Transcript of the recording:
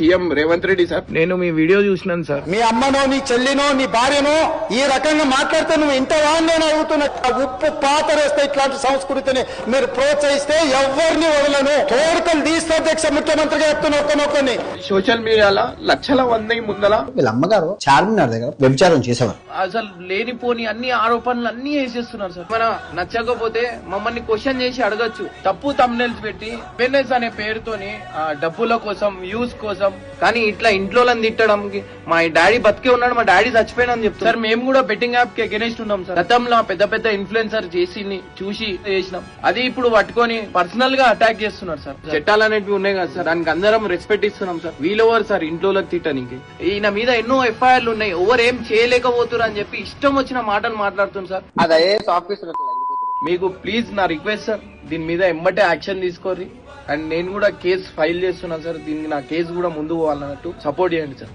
CM Revanth Reddy sir, నేను మీ video చూసినాను sir. మీ అమ్మనో నీ చెల్లినో నీ భార్యనో ఈ రకంగా మాట్లాడితే నువ్వు ఇంతవా నేను అడుగుతున్నా. ఉప్పు పాతరేస్తే ఇట్లాంటి సంస్కృతిని మీరు ప్రోత్సహిస్తే ఎవరిని వదలను, తోడుకలు తీస్తే అధ్యక్ష ముఖ్యమంత్రిగా చెప్తున్నా ఒక్కనొక్కని. సోషల్ మీడియాలో లక్షల మంది ముందల వీళ్ళ అమ్మగారు చార్మినార్ దగ్గర వ్యభిచారం చేసేవారు. అసలు లేనిపోని అన్ని ఆరోపణలు అన్ని వేసేస్తున్నారు సార్. మన నచ్చకపోతే మమ్మల్ని క్వశ్చన్ చేసి అడగచ్చు. తప్పు తమ్నెల్స్ పెట్టి ఫెయిర్నెస్ అనే పేరుతోని డబ్బుల కోసం, వ్యూస్ కోసం, కానీ ఇట్లా ఇంట్లో తిట్టడానికి మా డాడీ బతికే ఉన్నాడు, మా డాడీ చచ్చిపోయినా అని చెప్తారు సార్. మేము కూడా బెట్టింగ్ యాప్ కి అగెనిస్ట్ ఉన్నాం సార్. గతంలో పెద్ద పెద్ద ఇన్ఫ్లుయెన్సర్ చేసి చూసి చేసినాం, అది ఇప్పుడు పట్టుకొని పర్సనల్ గా అటాక్ చేస్తున్నారు సార్. చట్టాలు అనేవి ఉన్నాయి కదా సార్, దానికి అందరం రెస్పెక్ట్ ఇస్తున్నాం సార్. వీళ్ళెవరు సార్ ఇంట్లో తిట్టడానికి? ఈయన మీద ఎన్నో ఎఫ్ఐఆర్లు ఉన్నాయి, ఎవరు ఏం చేయలేకపోతున్నారు అని చెప్పి ఇష్టం వచ్చిన మాటలు మాట్లాడుతున్నారు సార్. అదే ఆఫీసర్ మీకు ప్లీజ్ నా రిక్వెస్ట్ సార్, దీని మీద ఎమ్మటే యాక్షన్ తీసుకోర్రి. అండ్ నేను కూడా కేసు ఫైల్ చేస్తున్నాను సార్. దీనికి నా కేసు కూడా ముందుకు పోవాలన్నట్టు సపోర్ట్ చేయండి సార్.